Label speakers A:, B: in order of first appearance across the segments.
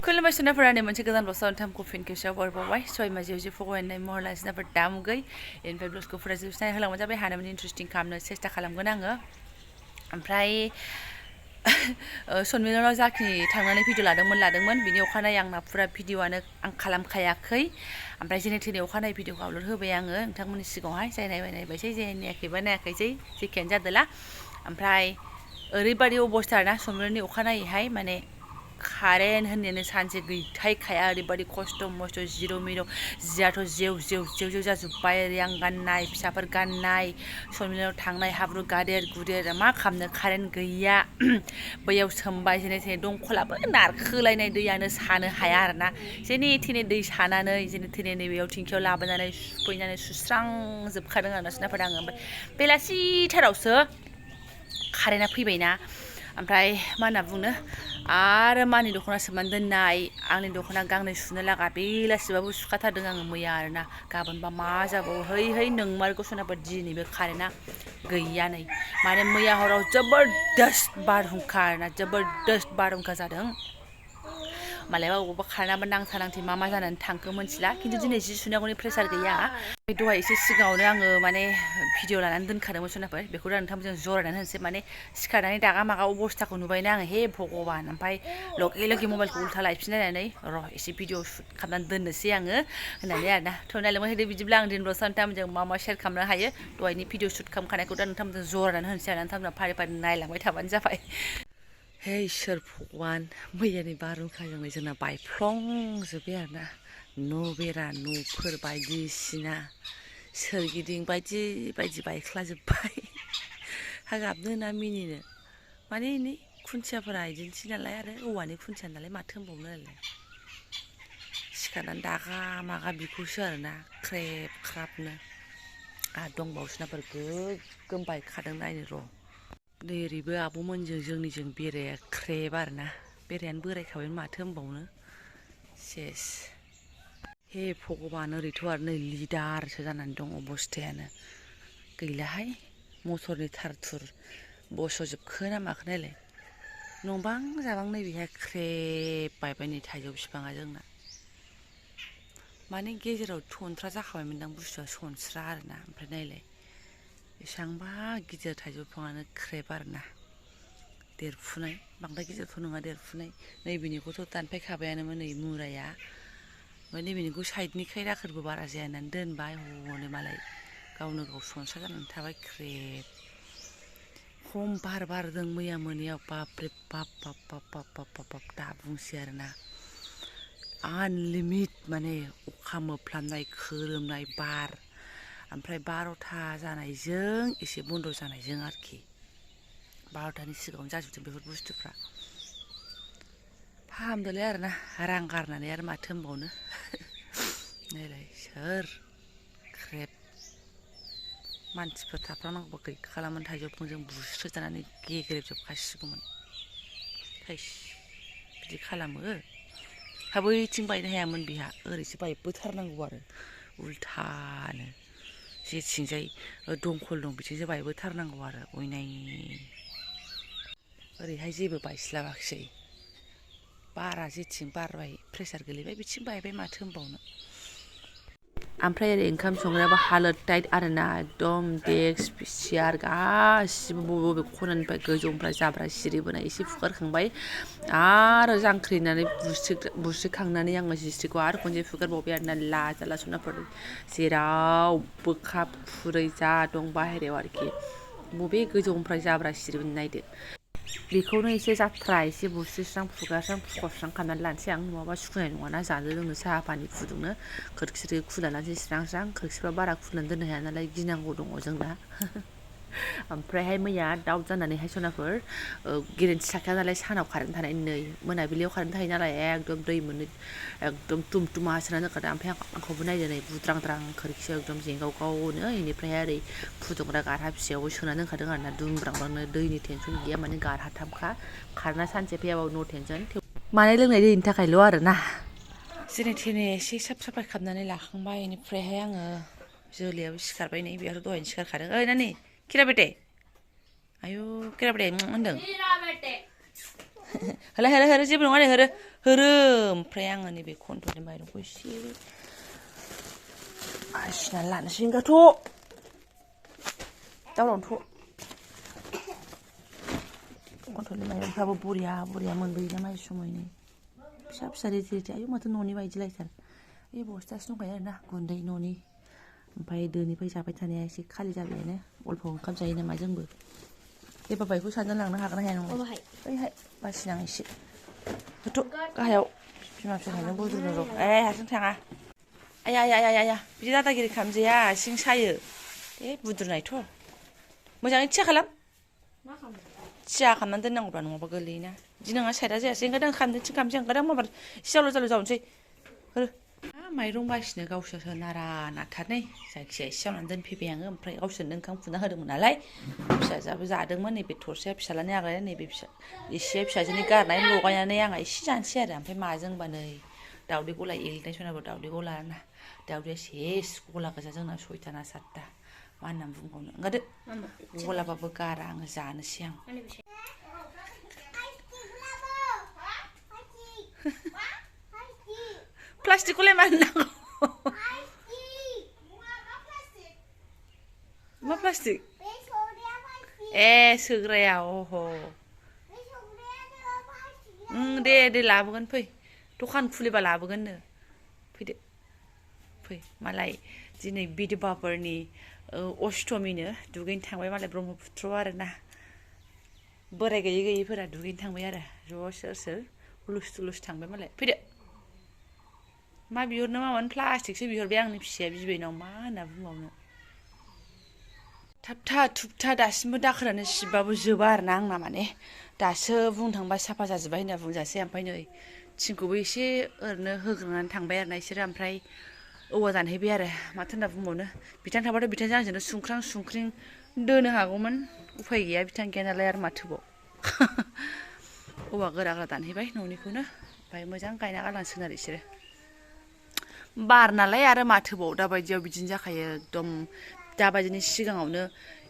A: खुलुमबाय सुनाफोरानि मोनसे गोदान ब्लगआव नोंथांखौ फिन खेबसेयाव बरबावबाय सय माजियाव जे फगवायनाय महरला सिनाफोर दामुगै इनिफ्राय ब्लगखौ फुरा जोबसिनाय होलांबाय जाबाय हानायमानि इन्टारेस्टिं खालामनो सेस्था खालामगोन आङो ओमफ्राय सनमिलनाव जाखिनि थांनानै भिडिअ लादोंमोन बिनि अखानायै आंना फुरा भिडिअआनो आं खालामखायाखै ओमफ्राय जेने थेने अखानायै भिडिअखौ आपल'ड होबाय आङो नोंथांमोननि सिगाङावहाय जाय नायबाय नायबायसै जाय नायाखैबा नायाखैसै जेखियानो जादोला ओमफ्राय ओरैबायदि अबस्था ना सनमिलननि अखानायैहाय माने कारेन्ट होननायानो सानसे गैथायखाया ओरैबायदि खस्थ' मस्थ' जिर' मिर' जियाथ' जेव जाजोब्बाय ओरै आं गाननाय फिसाफोर गाननाय सनमिलनाव थांनाय हाब्रु गादेर गुदेर मा खालामनो कारेन्ट गैया बैयाव सोमबाय जेने थेने दंखलाबो नारखोलायनाय दैयानो सानो हाया आरोना जेने थेने दै सानानै जेने थेने नैबेयाव थिंखियाव लाबोनानै सुफैनानै सुस्रांजोबखादों आरोना सिनाफोर आङो ओमफ्राय बेलासिथारावसो कारेन्टआ फैबायना ओमफ्राय मा होनना बुंनो आरो मानि दख'ना सोमनानै दोननाय आंनि दख'ना गांनै सुनो लागा बेलासिबाबो सुखाथारदों आङो मैया आरोना गाबोनबा मा जाबावो है नोंमारगौ सनाफोर दिनैबो कारेन्टआ गैया नै माने मैया हराव जबरदस्त बारहुंखा आरोना जबरदस्त बारहुंखा जादों मालायबा अबावबा कारेन्टआबो नांथा नांथि मा जानानै थांखो मोनथिला खिन्थु दिनै जि सुनांगौनि प्रेसार गैया दहाय एसे सिगाङावनो आङो माने भिडिअ लानानै दोनखादोंमोन सनाफोर बेखौ दा नोंथांमोनजों जरायनानै होनोसै माने सिखारनानै दागा मागा अबस्थाखौ नुबायना आङो हे भगबान ओमफ्राय लगे मबाइलखौ उल्था लायफिननानै र' एसे भिडिअ शुट खालामनानै दोननोसै आङो होननानै आरोना थ' नायलांबाय होदो बिदिब्ला आं दिनब्लासो नोंथांमोनजों मा शेयार खालामनो हायो दहायनि भिडिअ शुट खालामखानायखौ दा नोंथांमोनजों जरायनानै होनोसै आरो नोंथांमोनहा फारि नायलांबाय थाबानो जाबाय हे इसोर भगवान मैयानि बारहुंखाजोंनो जोंना बायफ्लंजोब्बाय आरोना न' बेरा न'फोर बायदिसिना सोरगिदिं बायदि बायख्लाजोब्बाय हा गाबनो ना मिनिनो माने नै खुन्थियाफोरा इदिनोसै नालाय आरो औवानि खुन्थिया नालाय माथो होनबावनो आरोलाय सिखारनानै दागा मागा बिखौसो आरोना ख्रेब ख्राबनो आरो दंबावोसोनाफोर गोगोम बायखादों नायनो र' नै ओरैबो आब'मोनजों जोंनिजों बेराया ख्रेब आरोना बेरायानो बोरायखाबाय माथो होनबावनो सेस हे भगबान ओरैथ' आरो नै लिदारसो जानानै दं अबस्थायानो गैलाहाय मटरनि थार थुर बस'जोबखो ना माखो नायलाय नंबां जाबां नैबेहाय ख्रेब बायबाय नै थाइजौ बिफाङा जोंना माने गेजेराव थनथ्रा जाखाबायमोनदां बुस्थुआ सनस्रा आरोना ओमफ्राय नायलाय बेसेबांबा गिदिर थाइजौ बिफाङानो ख्रेब आरोना देरफुनाय बांद्राय गिदिरथ' नङा देरफुनाय नैबेनिखौथ' दानफायखाबायानोमोन नै मुराया ओमफ्राय नैबेनिखौ साइडनिखाय दाखोरबो बारा जाया होननानै दोनबाय हनै मालाय गावनो गाव सनस्रा जानानै थाबाय ख्रेब खम बार बारदों मैया मोनायाव बाबरे बाब दा बुंसै आरोना आनलिमिट माने अखा मोफ्लामनाय खोरोमनाय बार ओमफ्राय 12था जानायजों एसे बन्द' जानायजों आरोखि 12थानि सिगाङावनो जाजोबदों बेफोर बुस्थुफ्रा फाहामदोलाय आरोना रां गारनानै आरो माथो होनबावनो नायलाय सोर ख्रेब मानसिफोर थाफ्लांनांगौबा गैखालामोन थाइजौ बिफांजों बुस्रोजानानै गेग्रेबजोबखासिगौमोन थैस बिदि खालामो हा बैथिं बायनो हायामोन बेहा ओरैसो बायबोथारनांगौ आरो उल्थानो जेथिंजाय दंखल दं बिथिंसो बायबोथारनांगौ आरो अयनाय ओरैहाय जेबो बायस्लाबाखिसै बारा जेथिं बारबाय प्रेसार गोलैबाय बिथिं बायबाय माथो होनबावनो ओमफ्राय ओरै ओंखाम संग्रायाबो हालोद टाइट आरोना एकदम डेक्स सियार गासिबो बबे खनानिफ्राय गोजौनिफ्राय जाब्रा सिरिबोनाय एसे फुगारखांबाय आरो जांख्रिनानै बुस्रिखांनानै आङो जिस्रिखौ आरो खनसे फुगारबावबाय आरोना लाजाला सनाफोर जेरावबो खाब खुरै जा दं बाहेरायाव आरोखि बबे गोजौनिफ्राय जाब्रा सिरिबोनाय नायदो बेखौनो एसे जाथ्रा एसे बुस्रिस्रां फुगारस्रां फुखरस्रां खालामनानै लानोसै आं नङाबा सुखुनाय नङाना जानो लोंनो साहा पानि फुदुंनो खोरखि खुला लानोसै स्रां खोरखिफ्रा बारा खुलिनानै दोननो हाया नालाय गिनांगौ दङ जोंना ओमफ्रायहाय मैया दाउट जानानैहाय सनाफोर गेरेन्थि थाखाया नालाय सानाव कारेन्ट थानाय नै मोनाबिलियाव कारेन्ट थायो नालाय एकदम दै मोनो एकदम तुमथुमा सोनानै दोनखादों ओमफ्राय आंखौबो नायदो नै बुद्रांद्रां खोरखियाव एकदम जेंगाव गावनो बेनिफ्राय ओरै फुदुंग्रा गारहा फिसायावबो सोनानै दोनखादों आरोना दुमब्रांब्रांनो दैनि टेनसन गैया माने गारहाथामखा कारेन्टआ सानसे फैयाबाबो नो टेनसन माने लोंनाय दैनि थाखायल' आरोना जेने थेने एसे साफा खालामनानै लाखांबाय बेनिफ्रायहाय आङो जोलैयाबो सिखारबाय नै बेयावथ' दहायनो सिखारखादों नानि खिरा बेटे आयु खिरा बेटे होनदों होलाय होरो होरो जेबो नङा दे होरो होरो ओमफ्राय आङो नैबे कन्ट्रलनि माइरंखौ एसे आसिनानै लानोसै होनगाथ' दावरावथ' कन्ट्रलनि माइरंफ्राबो बरिया बरिया मोनबोयोना माइ समायनो फिसा फिसा रेदि रेदि आयौ माथो न'नि बायदि लायथार बे बस्थासो दंखायो आरोना गुन्दै न'नि ओमफ्राय दोनिफ्राय जाबाय थानाया एसे खालि जाबायानो अल्प ओंखाम जायो नामा जोंबो बे बाबायखौ सानजों लांनो हागोन ना हाया नङा ओइहाय बासिनां एसे होथ' गाहायाव बिमा फिसाजों बुद्रुनो र' हारसिं थाङा आया आया आया आया बिदि दादागिरि खालामजाया सिं सायो बुद्रुनायथ' मोजाङै थिया खालाम थिया खालामनानै दोननांगौब्रा नङाबा गोलैयोना बिदि नङा साइडआ जायासै ओंखायनो खालामनोसै ओंखायनो माबा एसे जावले जावले जावनोसै माइरं बासिनो गावसोरसो नारा नाथारनै जायखिजाया एसे जावनानै दोनफैबाय आङो ओमफ्राय गावसोरनो ओंखाम खुरना होदोंमोन नालाय फिसाजोआबो जादोंमोन नैबे थरसेया फिसालानि आग्लायनाय नैबे एसे फिसाजोनि गारनाय लगायनानै आंहा एसे जानोसै आरो ओमफ्राय माजों होनबा नै दाउदै गला एग्लिनाय सनाबो दाउदै गला ना दाउदैया सेस गला गोजा जोंना 6था ना 7था मा होननानै बुंबावनो ओंखारदो गलाबाबो गारा आङो जानोसै आं प्लास्टिकखौलाय मानो नांगौ मा प्लास्टिक ए सोग्राया अह दे दे लाबोगोन फै दखान खुलिबा लाबोगोननो फैदो फै मालाय दिनै बिधबाफोरनि अष्टमीनो दुगैनो थांबाय मालाय ब्रह्मपुत्र आरोना बोराय गैयै गैयैफोरा दुगैनो थांबाय आरो ज' सोर सोर हुलुस थुलुस थांबाय मालाय फैदो मा बिहरनो मामानो प्लास्टिकसो बिहरबाय आंनि फिसाया बिबैनाव मा होनना बुंबावनो थाबथा थुबथा दासिमबो दाखोरानो सिबबाबो जोबा आरोना आंना माने दासो बुंनो थांबा साफा जाजोब्बाय होनना बुंजासै ओमफ्राय नै थिंखौबो एसे ओरैनो होग्रोनानै थांबाय आरोना इसोरो ओमफ्राय औवा दानहैबाय आरो माथो होनना बुंबावनो बिथां थाबाथ' बिथांजों आंजोंनो सुंख्रां सुंख्रिं दोनो हागौमोन उफाय गैया बिथां गैया नालाय आरो माथोबाव औवा गोरा गोरा दानहैबाय न'निखौनो ओमफ्राय मोजां गायना गालांसिगोन आरो इसोरो बार नालाय आरो माथोबाव दाबायदियाव बिदिनो जाखायो एकदम दाबायदिनि सिगाङावनो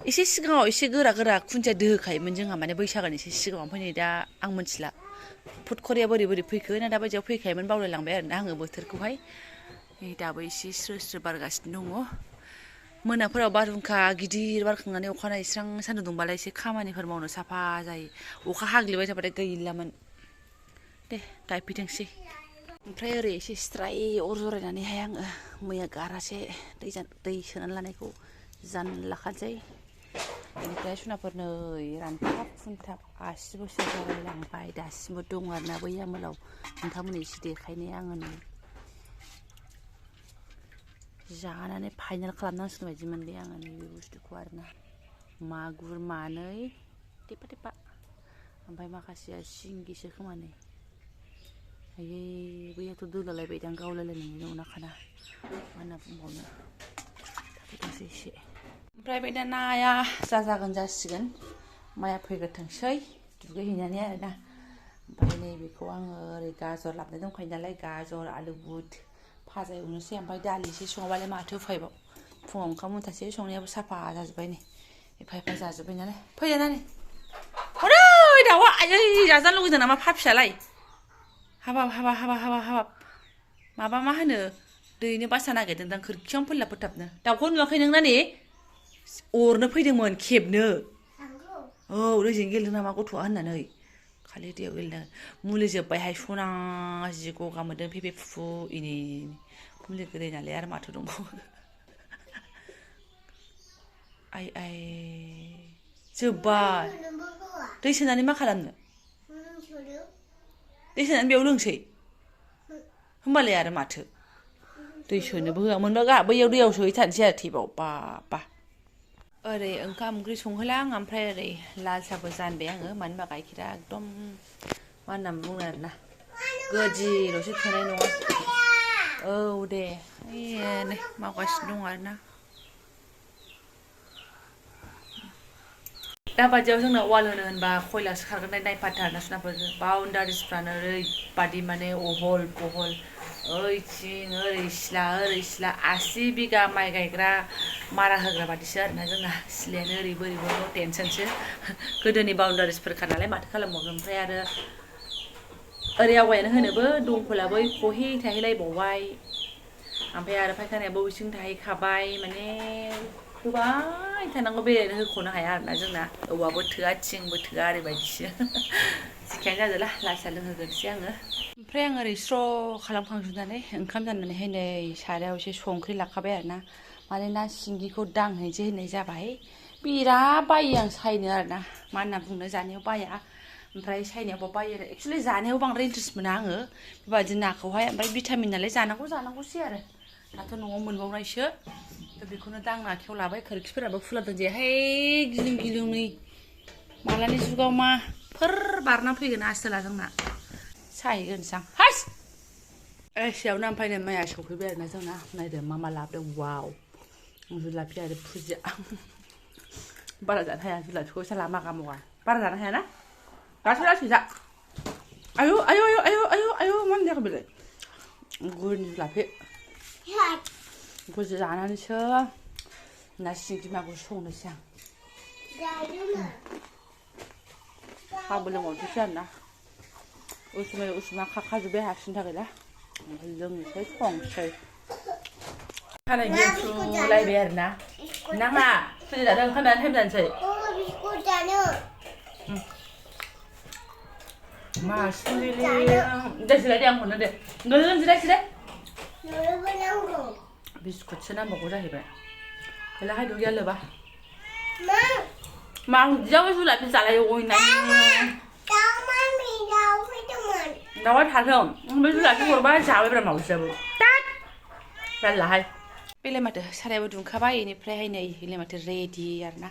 A: एसे सिगाङाव एसे गोरा गोरा खुन्थिया दोहोखायोमोन जोंहा माने बैसागोनि एसे सिगाङाव ओमफ्राय नै दा आं मिथिला फुटखरिया बोरै बोरै फैखो ना दाबायदियाव फैखायोमोन बावलायलांबाय आरोना आङो बोथोरखौहाय नै दाबो एसे स्रो स्रो बारगासिनो दङ मोनाफोराव बारहुंखा गिदिर बारखांनानै अखानायै स्रां सान्दुं दुंबालाय एसे खामानिफोर मावनो साफा जायो अखा हाग्लिबाय थाबाथाय गैलामोन दे गायफैथोंसै ओमफ्राय ओरै एसे स्राय अर जरायनानैहाय आङो मैया गारासे दै सोनानै लानायखौ जानला खानोसै बेनिफ्राय सनाफोर नै रानथाब फुनथाब आसिबोसो जालायलांबाय दासिमबो दं आरोना बै आमोलाव नोंथांमोननि एसे देखायनाय आङो नै जानानै फाइनाल खालामनांसिगोन बायदि मोनबाय आङो नैबे बुस्थुखौ आरोना मागुर मानै टेपा टेपा ओमफ्राय माखासेया सिंगिसो खोमा नै आयै बैयाथ' दोलालायबायदां गावलायलायनायनि उनाखाना मा होनना बुंबावनो थाथ'थोंसै एसे ओमफ्राय बे दा नाया जाजागोन जासिगोन माइया फैग्रोथोंसै दुगैहैनानै आरोना ओमफ्राय नैबेखौ आङो ओरै गाजर लाबोनाय दंखायो नालाय गाजर आलु बुट भाजा एवनोसै ओमफ्राय दालि एसे सङाबालाय माथो उफायबाव फुङाव ओंखाम मुथासे संनायाबो साफा जाजोब्बाय नै एफा एफा जाजोब्बाय नालाय फैदो नानि हरै दाउआ आयै जाजानो लुगैदों नामा फाफियालाय हाबाब हाबाब हाबाब हाबाब हाबाब माबा मा होनो दैनो बासा नागिरदोंदां खोरखियावनो फोल्लाबफोथाबनो दाउखौ नुवाखै नों नानि अरनो फैदोंमोन खेबनो औ दैजों गेलेदों नामा गथ'आ होननानै खालि दैयाव गेलेदों मुलि जोब्बायहाय सना जि गगा मोनदों फेफे फुफु इनि मुलि गोदै नालाय आरो माथो दंबावो आइ आइ जोब्बाय दै सोनानै मा खालामनो दै सोनानै बेयाव लोंसै होमबालाय आरो माथो दै सोनोबो होआ मोनबा बैयाव दैयाव सोहैथारनोसै आरो टेपआव बाबा ओरै ओंखाम ओंख्रि संहोलां ओमफ्राय ओरै लाल साहाबो जानबाय आङो मानो होनबा गाइखेरा एकदम मा होननानै बुङो आरोना गोदिल'सो थोनाय नङा औ दे नै मावगासिनो दं आरोना दाबादियाव जोंना वाल होनो होनबा खयलासो खारगोननाय नायफाथार ना सुनाफोर बाउन्डारिसफ्रानो ओरैबादि माने अहल पहल ओइथिं ओरै सिला 80 बिगा माइ गायग्रा मारा होग्रा बादिसो आरोना जोंना सिलायानो ओरैबो ओरैबो टेनसनसो गोदोनि बाउन्डारिसफोरखा नालाय माथो खालामबावनो ओमफ्राय आरो ओरै आवगायनो होनोबो दंखलाबो खहे थाहैलायबावबाय ओमफ्राय आरो फायखानायाबो बिथिं थाहैखाबाय माने होबाय थानांगौ बेरायनो होख'नो हाया आरोना जोंना औवाबो थोआ थिंबो थोआ ओरैबायदिसो जिखायानो जादोला लासै लोंहोगोनसै आङो ओमफ्राय आं ओरै स्र' खालामखांजोबनानै ओंखाम जाननानैहाय नै सारायाव एसे संख्रि लाखाबाय आरोना माने ना सिंगिखौ दांहैनोसै होननाय जाबाय बिराद बायो आं सायनो आरोना मा होनना बुंनो जानायाव बाया ओमफ्राय सायनायावबो बायो आरो एक्सुवेलि जानायाव बांद्राय इन्ट्रेस्ट मोना आङो बेबायदि नाखौहाय ओमफ्राय भिटामिन नालाय जानांगौसै आरो दाथ' न'आव मोनबावनायसो बेखौनो दांना आखायाव लाबाय खोरखिफोराबो खुला दोनजायाहाय गिलुं गिलुंनि मालानि जुगाव माफोर बारना फैगोन आसोला जोंना सायहैगोनसां हास एसेयावनो ओमफ्राय नै माइया सौफैबाय आरोना जोंना नायदो मा लाबोदों वाव जुलाफि आरो फुजिया बारा जानो हाया जुलाफिखौ साला मागा मगा बारा जानो हायाना लासै जा आयु मा जाखो बेलाय गुरनि जुलाफि बेखौ जानानैसो ना सिंगि मागुर संनोसै आं साहाबो लोंबावनोसै आरोना उसुमा खाखाजोब्बाय हारसिंनि थाखायला ओमफ्राय लोंनोसै संसै खानाय गेमफ्रुलायबाय आरोना नाङा फुजि जानो ओंखाम जानो टाइम जानोसै मा सुलिले दे जिराय दे आं हरनो दे गोलोन जिराय बिस्कुटसो नांबावगौ जाहैबाय हेलाहाय दुगैया लोबा मा उदियाव जुलाफि जालायो अयनाय दाउआ थाथों ओमफ्राय जुलाफि हरबा जाबायब्रा मावजियाबो जारलाहाय बेलाय माथो सारायाबो दुंखाबाय बेनिफ्रायहाय नै बेलाय माथो रेडि आरोना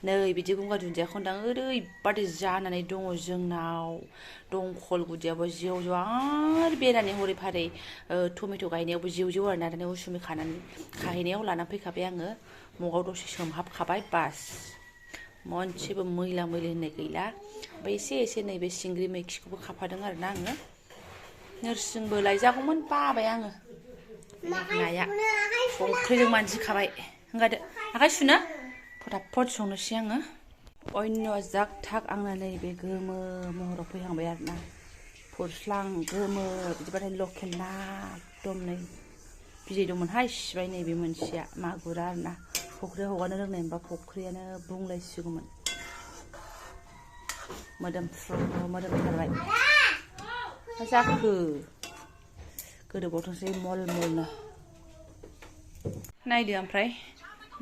A: नै बिदि गंगार दुन्दिया खनदां ओरैबादि जानानै दङ जोंनाव दंखल गुदियावबो जेव जेव आरो बेरानि हरै फारै टमेट' गायनायावबो जेव जेव आरोना दाना उसुमि खाहैनायाव लानानै फैखाबाय आङो मगाव दसे सोमहाबखाबाय बास मोनसेबो मैला होननाय गैला ओमफ्राय एसे नैबे सिंग्रि मैखिखौबो खाफादों आरोना आङो नोरसिंबो लायजागौमोन बाबाय आङो नाया संख्रिजों मानजिखाबाय हंगारदो आखाय सुनो फटाफट संनोसै आङो अयन' जाग थाग आंना नैबे गोमो महराव फैहांबाय आरोना फुरस्लां गोमो बिदिबाथाय लकेल ना एकदम नै बिदै दंमोनहाय सिबाय नैबे मोनसेया मागुरा आरोना फख्रियाव हगारनो रोंनाय मोनबा फख्रियानो बुंलायसिगौमोन मोदोमथारबाय मा जाखो गोदोबावथोंसै मलनो नायदो ओमफ्राय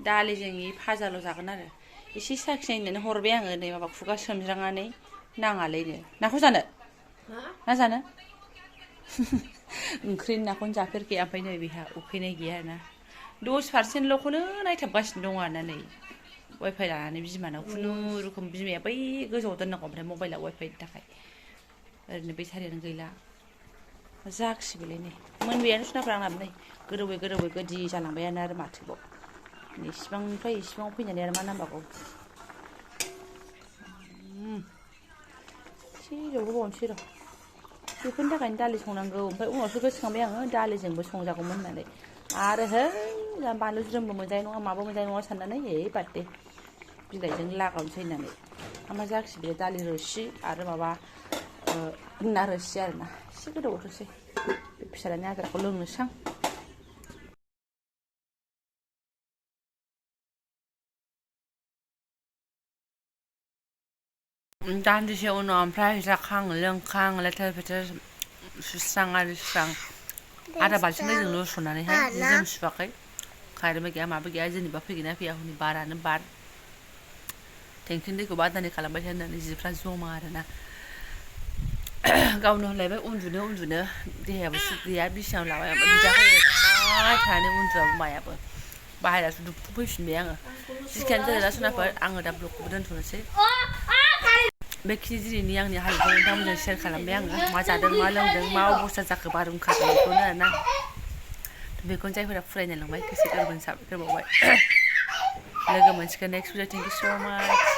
A: दालिजों फाजाल' जागोन आरो एसे साखिनायनानै हरबाय आङो नै माबा खुगा सोमज्रांनानै नाङालायनो नाखौ जानो ना जानो ओंख्रिनि नाखौनो जाफेरखाया ओमफ्राय नै बेहा उखैनाय गैया आरोना 10%ल'खौनो नायथाबगासिनो दङ आरोना नै वाइफाइ लानानै बिमानाव खुनुरुखुम बिमाया बै गोजौआव दोननांगौ ओमफ्राय मबाइला वाइफाइनि थाखाय ओरैनो बेटारियानो गैला जाखिसै नै मोनबायानो सुनाफ्रा आंनाबो नै गोदौै गोदि जालांबायानो आरो माथोबाव इसिबांनिफ्राय इसिबाङाव फैनानै आरो मा नांबावगौ एसे जौहोबावनोसै र' बेफोरनि थाखायनो दालि संनांगौ ओमफ्राय उनावसो गोसोखांबाय आङो दालिजोंबो संजागौमोन होननानै आरो बानलु ज्रोमबो मोनजानाय नङा माबो मोनजानाय नङा साननानै बाद दे बिलाइजों लागावनोसै होननानै मा जाखिसै बे दालि रोसि आरो माबा ना रोसि आरोना एसे गोदौबावथोंसै बे फिसालानि आदारखौ लोंनोसै आं दान्दिसे उनाव ओमफ्राय जाखां लोंखां लेथेर फेथेर सुस्रां आरिस्रां आधा बाल्थिं दैजों लुस'नानैहाय जि जोम सुवाखै कारेन्टबो गैया माबो गैया जेनेबा फैगोन ना फैया हनै बारानो बार टेंकिनि दैखौ बादानि खालामबाय थायो होननानै जिफ्रा जमा आरोना गावनो होनलायबाय उन्दुनो देहायाबो सुख गैया बिसिनायाव लाबाय बिदाखौ एरबाय थानानै उन्दुआबो मायाबो बाहेरायावसो दुबुं फैफिनबाय आङो जिखायानो जादों ना सुनाफोर आङो दा ब्लगखौबो दोनथ'नोसै बेखिनि दिनैनि आंनि हालोदखौ नोंथांमोनजों शेयार खालामबाय आङो मा जादों मा लोंदों मा अबस्था जाखो बारहुंखाजों बेखौनो आरोना बेखौनो जायफोरा फरायनो लांबाय गोसो गोरबोनि साबायखर बावबाय लोगो मोनसिगोन नेक्स्ट भिडिअ थेंक इउ स' माच